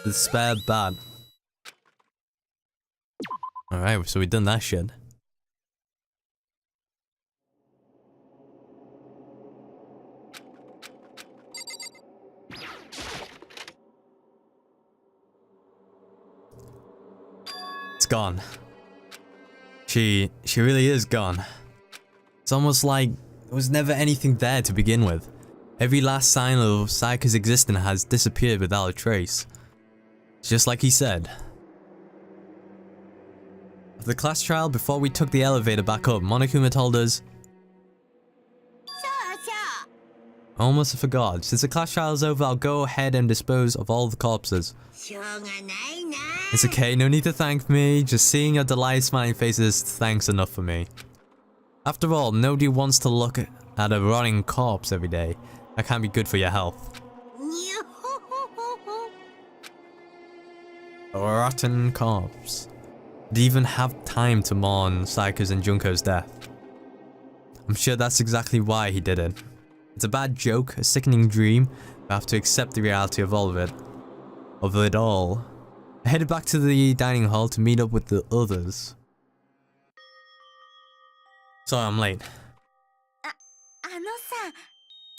The spare bat. Alright, so we've done that shit. It's gone. She really is gone. It's almost like there was never anything there to begin with. Every last sign of Sayaka's existence has disappeared without a trace. Just like he said. At the class trial, before we took the elevator back up, Monokuma told us... I almost forgot. Since the class trial is over, I'll go ahead and dispose of all the corpses. It's okay, no need to thank me. Just seeing your delighted smiling faces, thanks enough for me. After all, nobody wants to look at a rotting corpse every day. That can't be good for your health. A rotten corpse. Did even have time to mourn Sayaka's and Junko's death. I'm sure that's exactly why he did it. It's a bad joke, a sickening dream. I have to accept the reality of all of it. Of it all. I headed back to the dining hall to meet up with the others. Sorry, I'm late.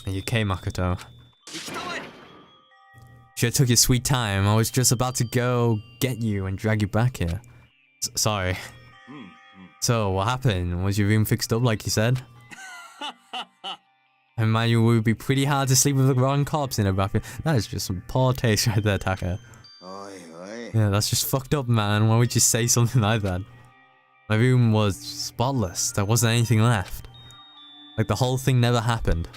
Are you okay, Makoto? Sure took your sweet time. I was just about to go get you and drag you back here. Sorry. So, what happened? Was your room fixed up like you said? I imagine it would be pretty hard to sleep with a rotten corpse in a bathroom. That is just some poor taste right there, Taka. Yeah, that's just fucked up, man. Why would you say something like that? My room was spotless. There wasn't anything left. Like the whole thing never happened.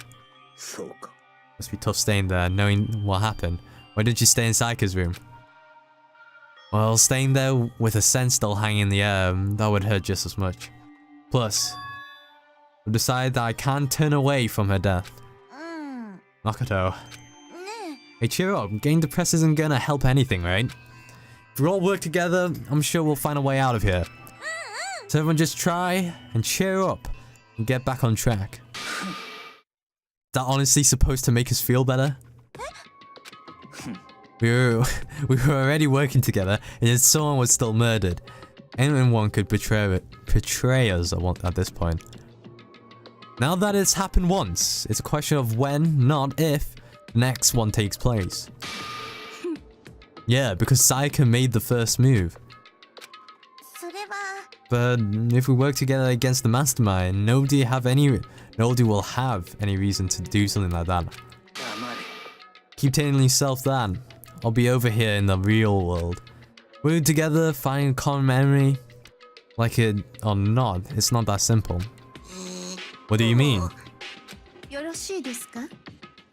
Must be tough staying there, knowing what happened. Why did you stay in Sayaka's room? Well, staying there with a scent still hanging in the air, that would hurt just as much. Plus, I've decided that I can't turn away from her death. Makoto. Hey, cheer up. Getting depressed isn't gonna help anything, right? If we all work together, I'm sure we'll find a way out of here. So everyone just try and cheer up and get back on track. Is that honestly supposed to make us feel better? We were already working together, and yet someone was still murdered. Anyone could betray us at this point. Now that it's happened once, it's a question of when, not if, the next one takes place. Yeah, because Sayaka made the first move. But if we work together against the mastermind, nobody will have any reason to do something like that. Keep telling yourself that. I'll be over here in the real world. Working together, finding a common memory. Like it or not, it's not that simple. What do you mean? The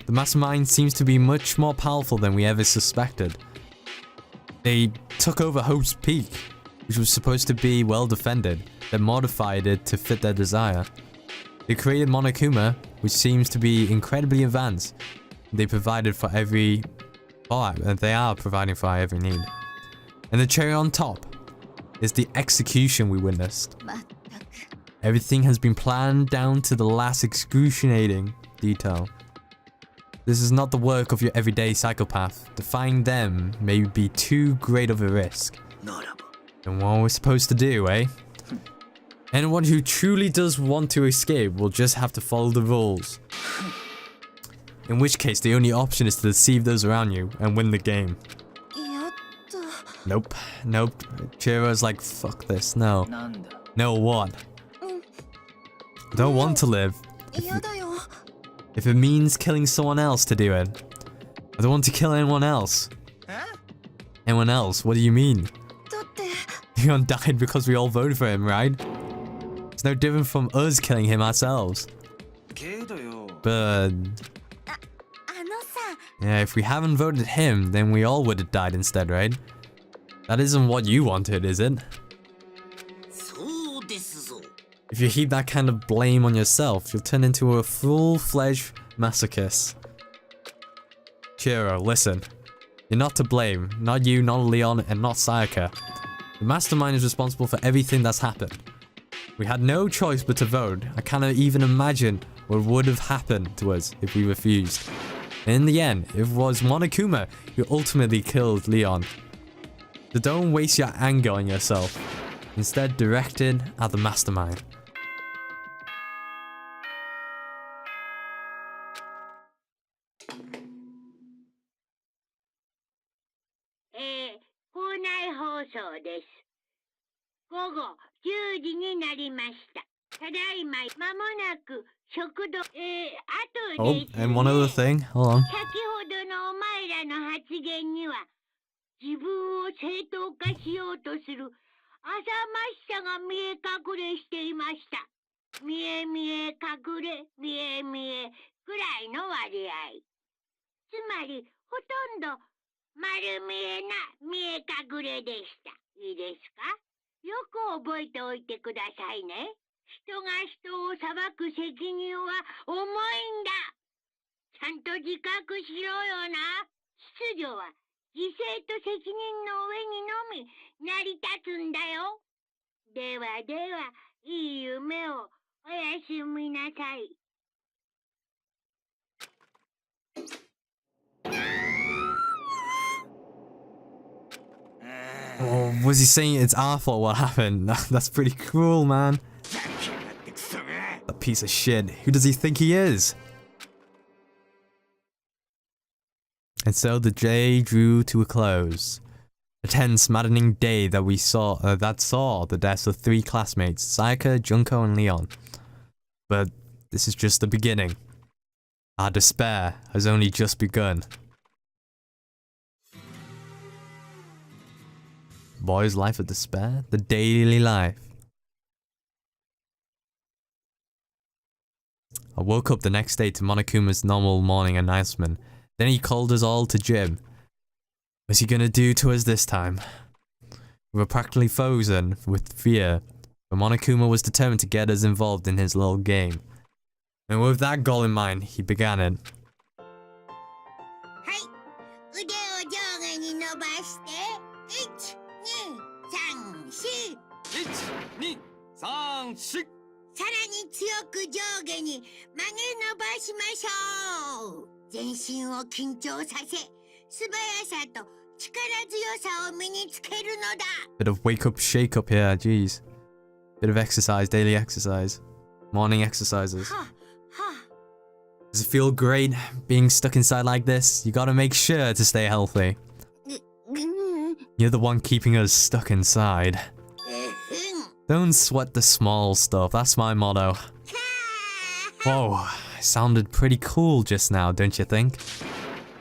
mastermind seems to be much more powerful than we ever suspected. They took over Hope's Peak, which was supposed to be well defended, then modified it to fit their desire. They created Monokuma, which seems to be incredibly advanced. They provided for every... and they are providing for every need. And the cherry on top is the execution we witnessed. Everything has been planned down to the last excruciating detail. This is not the work of your everyday psychopath. Defying them may be too great of a risk. And what are we supposed to do, eh? Anyone who truly does want to escape will just have to follow the rules. In which case, the only option is to deceive those around you and win the game. Nope. Nope. Chihiro's like, fuck this. No. No, what? I don't want to live. If it means killing someone else to do it. I don't want to kill anyone else. Anyone else? What do you mean? Leon died because we all voted for him, right? It's no different from us killing him ourselves. But... yeah, if we haven't voted him, then we all would have died instead, right? That isn't what you wanted, is it? If you heap that kind of blame on yourself, you'll turn into a full-fledged masochist. Chihiro, listen. You're not to blame. Not you, not Leon, and not Sayaka. The mastermind is responsible for everything that's happened. We had no choice but to vote. I cannot even imagine what would have happened to us if we refused. In the end, it was Monokuma who ultimately killed Leon. So don't waste your anger on yourself. Instead, direct it at the mastermind. Oh, and one other thing. Hold on. 自分を正当化しようとする浅ましさが見え隠れしていました。見え見え隠れ、見え見えくらいの割合。つまり、ほとんど丸見えな見え隠れでした。いいですか？よく覚えておいてくださいね。人が人を裁く責任は重いんだ。ちゃんと自覚しろよな。秩序は犠牲と責任の上にのみ成り立つんだよ。ではでは、いい夢をおやすみなさい。Oh, was he saying it's our fault what happened? That's pretty cruel, man. That piece of shit. Who does he think he is? And so the day drew to a close. A tense, maddening day that saw the deaths of 3 classmates, Sayaka, Junko, and Leon. But this is just the beginning. Our despair has only just begun. Boy's life of despair? The daily life. I woke up the next day to Monokuma's normal morning announcement. Then he called us all to gym. What's he gonna do to us this time? We were practically frozen with fear, but Monokuma was determined to get us involved in his little game. And with that goal in mind, he began it. Bit of wake up, shake up here, jeez. Bit of exercise, daily exercise. Morning exercises. Does it feel great being stuck inside like this? You gotta make sure to stay healthy. You're the one keeping us stuck inside. Don't sweat the small stuff, that's my motto. Whoa, I sounded pretty cool just now, don't you think?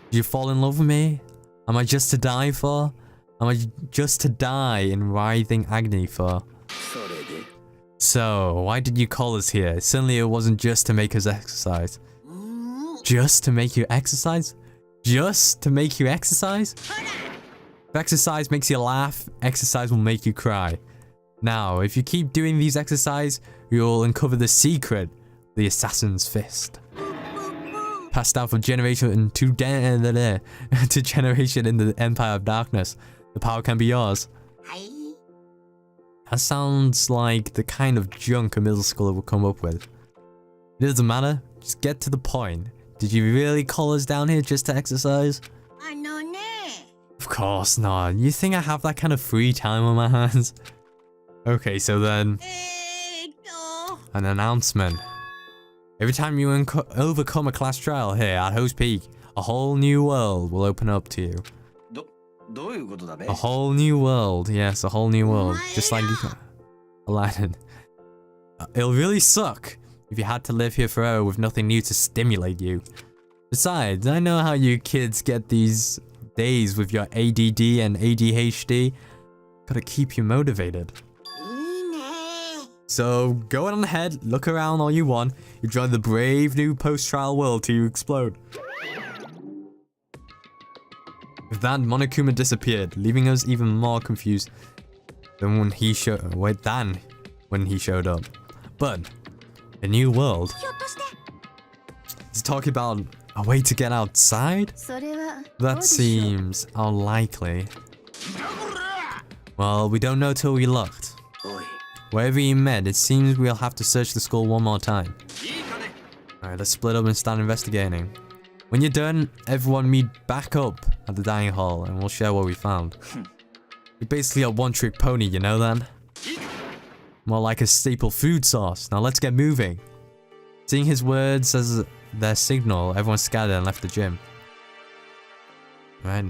Did you fall in love with me? Am I just to die for? Am I just to die in writhing agony for? So, why did you call us here? Certainly it wasn't just to make us exercise. Just to make you exercise? Just to make you exercise? If exercise makes you laugh, exercise will make you cry. Now, if you keep doing these exercises, you'll uncover the secret, the assassin's fist. Passed down from generation to generation in the Empire of Darkness. The power can be yours. That sounds like the kind of junk a middle schooler would come up with. It doesn't matter, just get to the point. Did you really call us down here just to exercise? Of course not. You think I have that kind of free time on my hands? Okay, so then... an announcement. Every time you overcome a class trial here at Host Peak, a whole new world will open up to you. A whole new world, yes, a whole new world. Just like Aladdin. It'll really suck if you had to live here forever with nothing new to stimulate you. Besides, I know how you kids get these days with your ADD and ADHD. Gotta keep you motivated. So, go on ahead, look around all you want. You join the brave new post-trial world till you explode. With that, Monokuma disappeared, leaving us even more confused than when he showed up. But, a new world? Is it talking about a way to get outside? That seems unlikely. Well, we don't know till we looked. Wherever you met, it seems we'll have to search the school one more time. Alright, let's split up and start investigating. When you're done, everyone meet back up at the dining hall and we'll share what we found. You're basically a one-trick pony, you know that? More like a staple food source. Now let's get moving. Seeing his words as their signal, everyone scattered and left the gym. Right.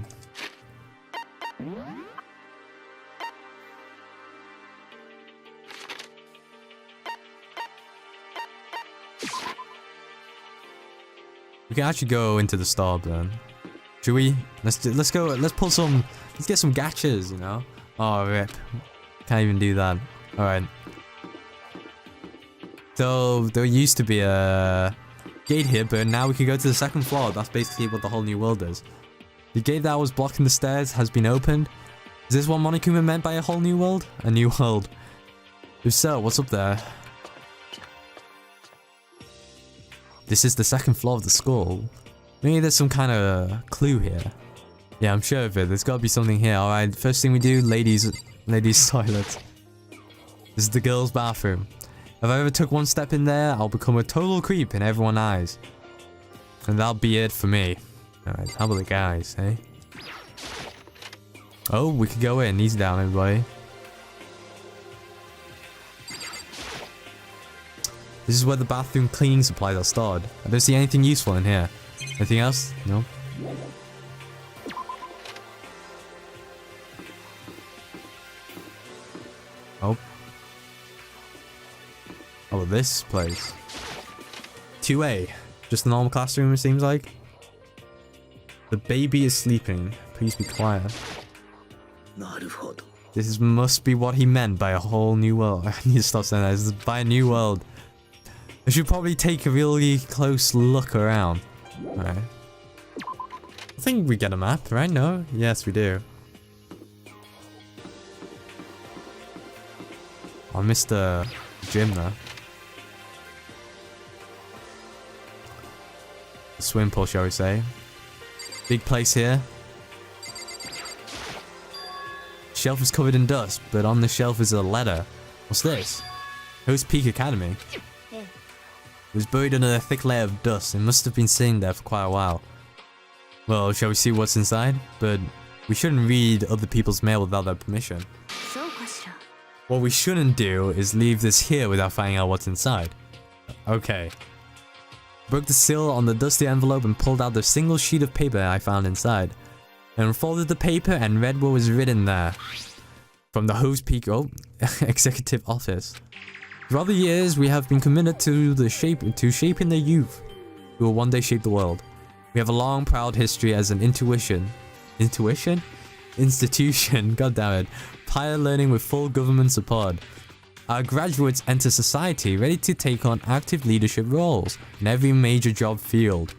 We can actually go into the store then. Should we? Let's go. Let's pull some. Let's get some gachas, you know. Oh rip. Can't even do that. All right. So there used to be a gate here, but now we can go to the second floor. That's basically what the whole new world is. The gate that was blocking the stairs has been opened. Is this what Monokuma meant by a whole new world? A new world. If so, what's up there? This is the second floor of the school. Maybe there's some kind of clue here. Yeah, I'm sure of it. There's got to be something here. Alright, first thing we do, ladies' toilet. This is the girls' bathroom. If I ever took one step in there, I'll become a total creep in everyone's eyes. And that'll be it for me. Alright, how about the guys, eh? Oh, we could go in. Easy down, everybody. This is where the bathroom cleaning supplies are stored. I don't see anything useful in here. Anything else? No? Oh. Oh, this place. 2A. Just a normal classroom, it seems like. The baby is sleeping. Please be quiet. This must be what he meant by a whole new world. I need to stop saying that. This is by a new world. I should probably take a really close look around. Alright. I think we get a map, right? No? Yes, we do. I missed the gym there. The swim pool, shall we say. Big place here. Shelf is covered in dust, but on the shelf is a letter. What's this? Host Peak Academy. It was buried under a thick layer of dust. It must have been sitting there for quite a while. Well, shall we see what's inside? But we shouldn't read other people's mail without their permission. What we shouldn't do is leave this here without finding out what's inside. Okay. Broke the seal on the dusty envelope and pulled out the single sheet of paper I found inside. And unfolded the paper and read what was written there. From the Host Peak Executive Office. Throughout the years, we have been committed to shaping the youth who will one day shape the world. We have a long, proud history as an institution. God damn it. Higher learning with full government support. Our graduates enter society ready to take on active leadership roles in every major job field.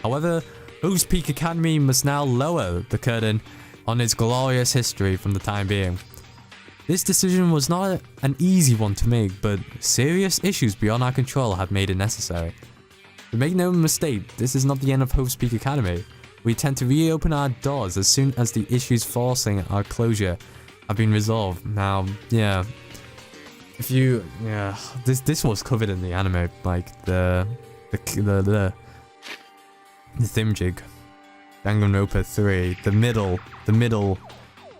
However, Host Peak Academy must now lower the curtain on its glorious history from the time being. This decision was not an easy one to make, but serious issues beyond our control have made it necessary. But make no mistake, this is not the end of Host Peak Academy. We intend to reopen our doors as soon as the issues forcing our closure have been resolved. Now, yeah. This was covered in the anime, like the thimjig. Danganronpa 3. The middle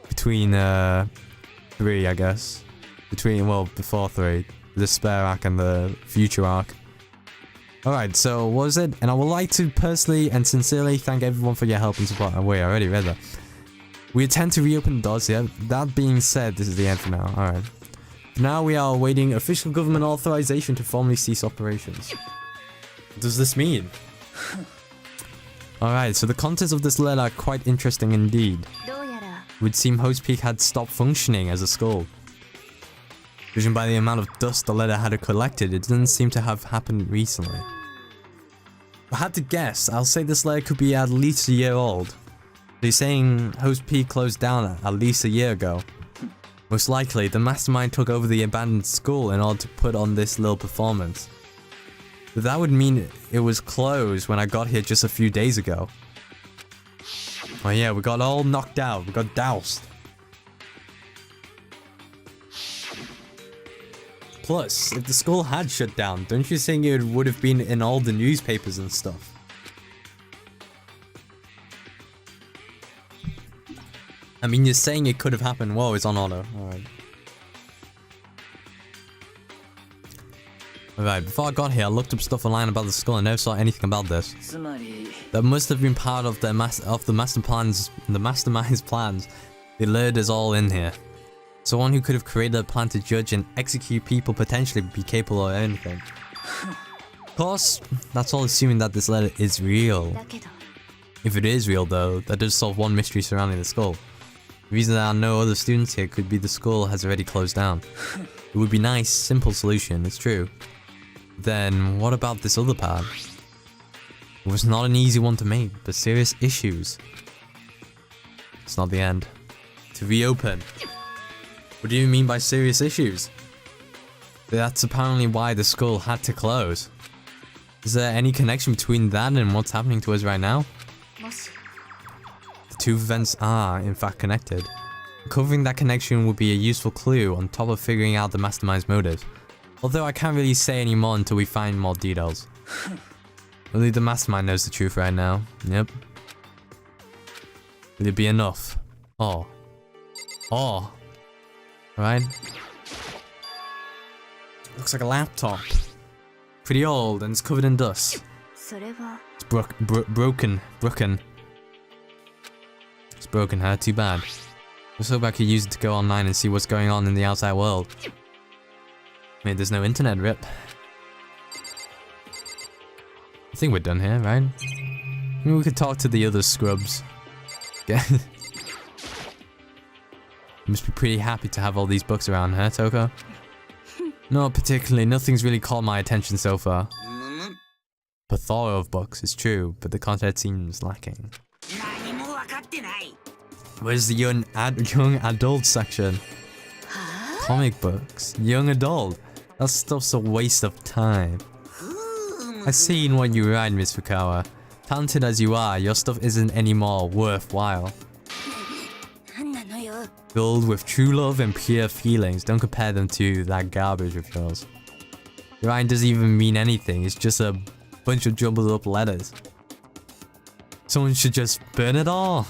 between 3, I guess. Before 3. The despair arc and the future arc. Alright, so what is it? And I would like to personally and sincerely thank everyone for your help and support. Oh wait, I already read that. We intend to reopen the doors here. That being said, this is the end for now. Alright. For now, we are awaiting official government authorization to formally cease operations. What does this mean? Alright, so the contents of this letter are quite interesting indeed. It would seem Host Peak had stopped functioning as a school. Judging by the amount of dust the letter had collected, it doesn't seem to have happened recently. If I had to guess, I'll say this letter could be at least a year old. They're saying Host Peak closed down at least a year ago. Most likely, the mastermind took over the abandoned school in order to put on this little performance. But that would mean it was closed when I got here just a few days ago. Oh yeah, we got all knocked out. We got doused. Plus, if the school had shut down, don't you think it would have been in all the newspapers and stuff? I mean, you're saying it could have happened. Whoa, it's on auto. Alright. Alright, before I got here, I looked up stuff online about the skull and never saw anything about this. That must have been part of the mastermind's plans. They lured us all in here. Someone who could have created a plan to judge and execute people potentially be capable of anything. Of course, that's all assuming that this letter is real. If it is real though, that does solve one mystery surrounding the skull. The reason there are no other students here could be the school has already closed down. It would be nice, simple solution, it's true. Then, what about this other part? It was not an easy one to make, but serious issues. It's not the end. To reopen. What do you mean by serious issues? That's apparently why the school had to close. Is there any connection between that and what's happening to us right now? The two events are, in fact, connected. Uncovering that connection would be a useful clue on top of figuring out the mastermind's motive. Although I can't really say any more until we find more details. Only the mastermind knows the truth right now. Yep. Will it be enough? Oh. Oh. Right. Looks like a laptop. Pretty old and it's covered in dust. It's broken. It's broken, huh? Too bad. Let's hope I could use it to go online and see what's going on in the outside world. I mean, there's no internet, rip. I think we're done here, right? Maybe we could talk to the other scrubs. Yeah. You must be pretty happy to have all these books around, huh, Toko? Not particularly. Nothing's really caught my attention so far. Plethora of books, it's true, but the content seems lacking. Where's the young adult section? Comic books. Young adult. That stuff's a waste of time. I've seen what you write, Miss Fukawa. Talented as you are, your stuff isn't any more worthwhile. Filled with true love and pure feelings. Don't compare them to that garbage of yours. Your writing doesn't even mean anything. It's just a bunch of jumbled up letters. Someone should just burn it all.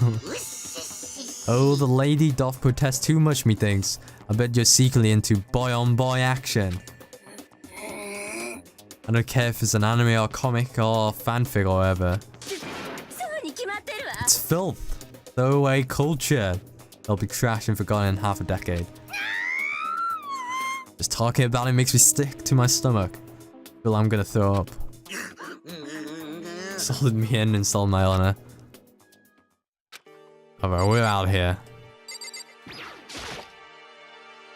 Oh, the lady doth protest too much, methinks. I bet you're secretly into boy-on-boy action. I don't care if it's an anime or comic or fanfic or whatever. It's filth. Throwaway culture. It'll be trashed and forgotten in half a decade. Just talking about it makes me sick to my stomach. I feel I'm gonna throw up. Solid me in and sold my honor. Alright, we're out here.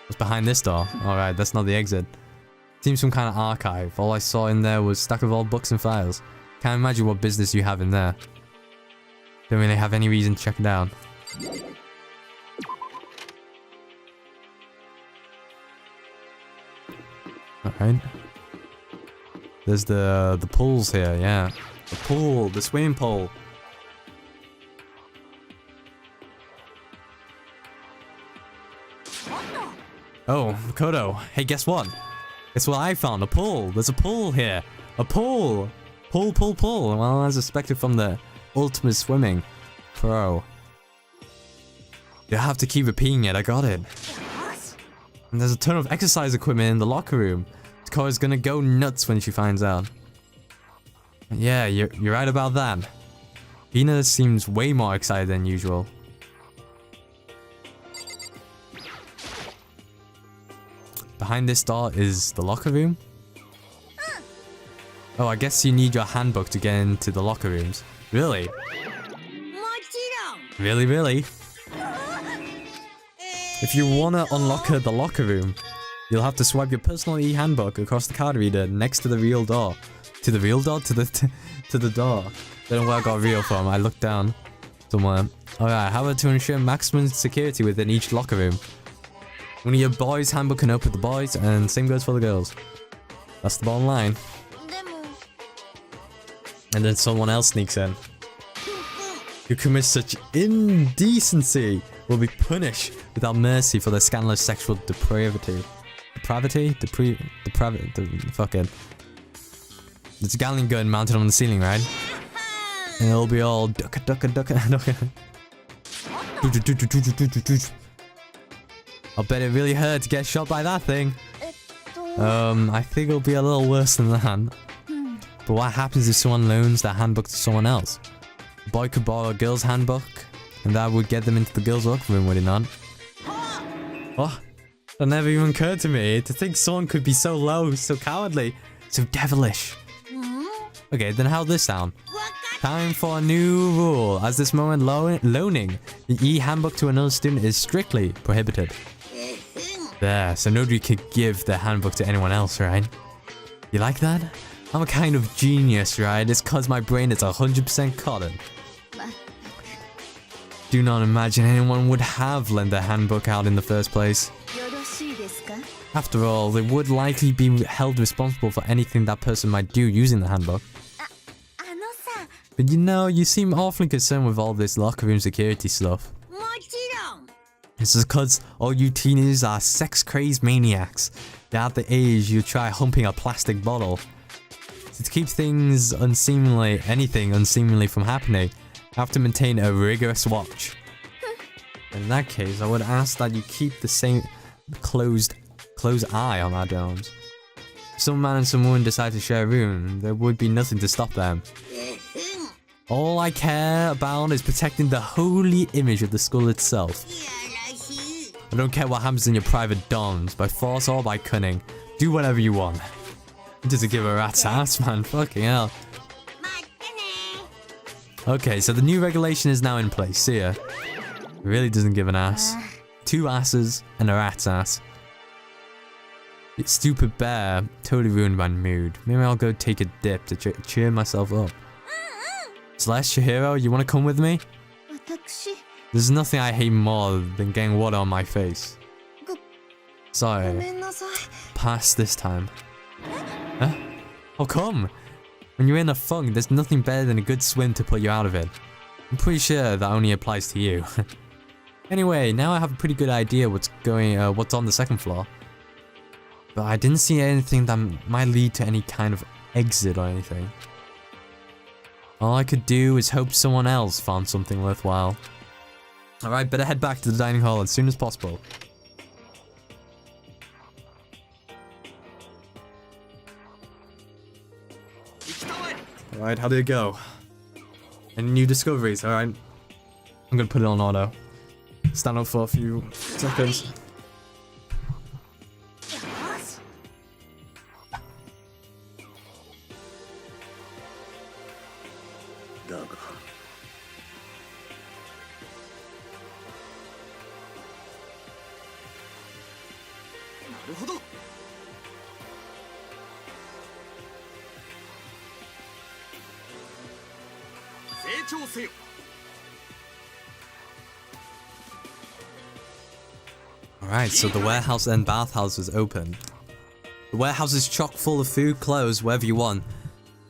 What's behind this door? Alright, that's not the exit. Seems some kind of archive. All I saw in there was a stack of old books and files. Can't imagine what business you have in there. Don't really have any reason to check it out. Alright. There's the pools here, yeah. The pool, the swimming pool. Oh, Kodo. Hey, guess what? Guess what I found? A pool. There's a pool here. A pool. Pool. Well, as expected from the ultimate swimming pro. You have to keep repeating it. I got it. And there's a ton of exercise equipment in the locker room. Koda's gonna go nuts when she finds out. Yeah, you're right about that. Hina seems way more excited than usual. Behind this door is the locker room. Oh, I guess you need your handbook to get into the locker rooms. Really? Really? If you wanna unlock the locker room, you'll have to swipe your personal e-handbook across the card reader next to the real door. To the real door? To the door. Don't know where I got real from. I looked down somewhere. Alright, how about to ensure maximum security within each locker room? Only your boys' handbook can open the boys, and same goes for the girls. That's the bottom line. And then someone else sneaks in. Who commits such indecency will be punished without mercy for their scandalous sexual depravity. Depravity? Fucking. There's a Gatling gun mounted on the ceiling, right? And it'll be all ducka. I'll bet it really hurt to get shot by that thing. I think it'll be a little worse than that. But what happens if someone loans their handbook to someone else? A boy could borrow a girl's handbook, and that would get them into the girl's locker room, would it not? Oh, that never even occurred to me. To think someone could be so low, so cowardly, so devilish. Okay, then how'd this sound? Time for a new rule. At this moment, loaning the e-handbook to another student is strictly prohibited. There, so nobody could give the handbook to anyone else, right? You like that? I'm a kind of genius, right? It's cause my brain is 100% cotton. Do not imagine anyone would have lent their handbook out in the first place. After all, they would likely be held responsible for anything that person might do using the handbook. But you know, you seem awfully concerned with all this locker room security stuff. It's just cause all you teenagers are sex-crazed maniacs. They're at the age you try humping a plastic bottle. So to keep things anything unseemly from happening, you have to maintain a rigorous watch. In that case, I would ask that you keep the same closed eye on our dorms. If some man and some woman decide to share a room, there would be nothing to stop them. All I care about is protecting the holy image of the school itself. I don't care what happens in your private dorms, by force or by cunning. Do whatever you want. It doesn't give a rat's ass, man. Fucking hell. Okay, so the new regulation is now in place. See ya. It really doesn't give an ass. 2 asses and a rat's ass. It's stupid bear totally ruined my mood. Maybe I'll go take a dip to cheer myself up. Slash Chihiro, you wanna come with me? There's nothing I hate more than getting water on my face. Sorry. Pass this time. Huh? Oh, come! When you're in a funk, there's nothing better than a good swim to put you out of it. I'm pretty sure that only applies to you. Anyway, now I have a pretty good idea what's on the second floor. But I didn't see anything that might lead to any kind of exit or anything. All I could do is hope someone else found something worthwhile. Alright, better head back to the dining hall as soon as possible. Alright, how did it go? Any new discoveries? Alright. I'm gonna put it on auto. Stand up for a few seconds. Alright, so the warehouse and bathhouse is open. The warehouse is chock full of food, clothes, whatever you want.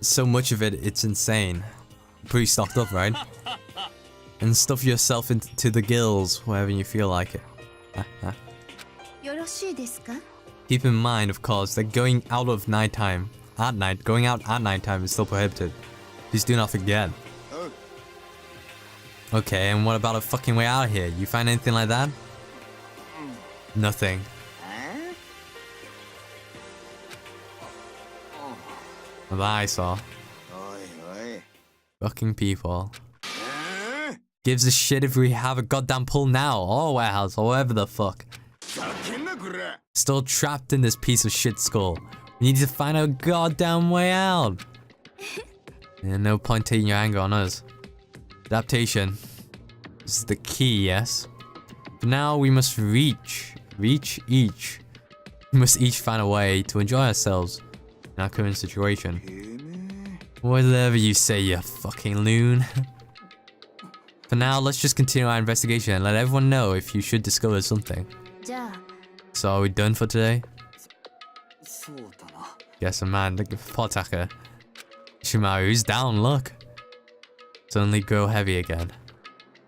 So much of it, it's insane. Pretty stocked up, right? And stuff yourself into the gills wherever you feel like it. Keep in mind, of course, that going out at nighttime is still prohibited. Please do not forget. Okay, and what about a fucking way out of here? You find anything like that? Nothing. That I saw. Fucking people. Gives a shit if we have a goddamn pull now, or warehouse, or whatever the fuck. Still trapped in this piece of shit school. We need to find a goddamn way out. Yeah, no point taking your anger on us. Adaptation. This is the key, yes? But now we must we must each find a way to enjoy ourselves in our current situation. Whatever you say, you fucking loon. For now, let's just continue our investigation and let everyone know if you should discover something. So are we done for today? Yes, a man, the Potaka. Shimaru's down, look. Suddenly grow heavy again.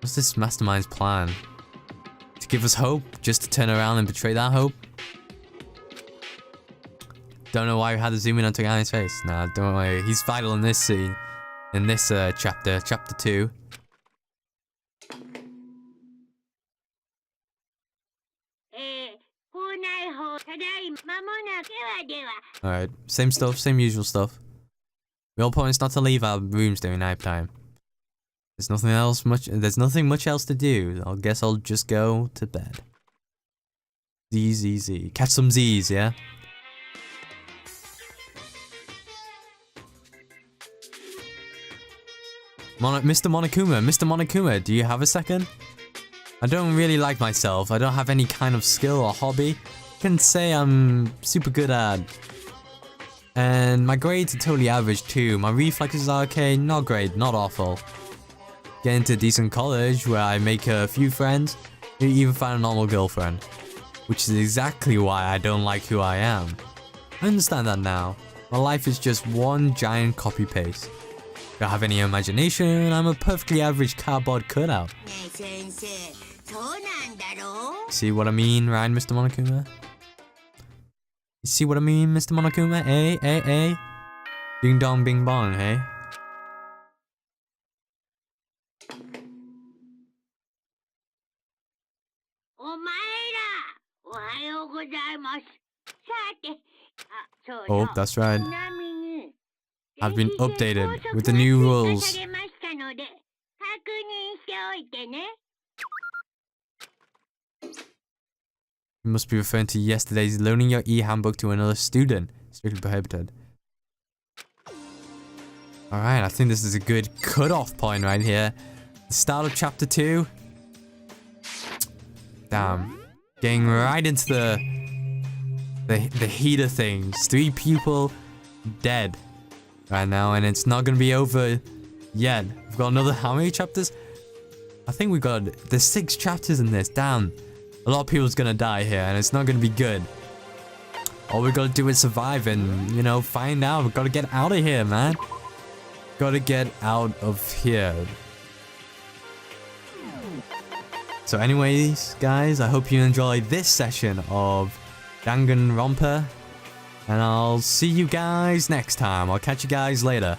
What's this mastermind's plan? To give us hope? Just to turn around and betray that hope? Don't know why we had to zoom in on Tagani's face. Nah, don't worry. He's vital in this scene. In this chapter 2. Alright, same stuff, same usual stuff. We all promise not to leave our rooms during night time. There's nothing much else to do. I guess I'll just go to bed. Z. Catch some Z's, yeah? Mr. Monokuma, do you have a second? I don't really like myself. I don't have any kind of skill or hobby. I can say I'm super good at. And my grades are totally average too. My reflexes are okay, not great, not awful. Get into a decent college where I make a few friends, maybe even find a normal girlfriend. Which is exactly why I don't like who I am. I understand that now. My life is just one giant copy-paste. Don't have any imagination, I'm a perfectly average cardboard cutout. See what I mean, right, Mr. Monokuma? You see what I mean, Mr. Monokuma? Eh? Ding dong bing bong, hey? Oh, that's right. I've been updated with the new rules. You must be referring to yesterday's loaning your e-handbook to another student. Strictly prohibited. Alright, I think this is a good cut-off point right here. The start of chapter 2. Damn. Getting right into the heat of things. 3 people dead right now, and it's not gonna be over yet. We've got another, how many chapters? I think we got, there's 6 chapters in this. Damn. A lot of people's gonna die here, and it's not gonna be good. All we gotta do is survive and, you know, find out. We gotta get out of here, man. Gotta get out of here. So anyways, guys, I hope you enjoyed this session of Danganronpa. And I'll see you guys next time. I'll catch you guys later.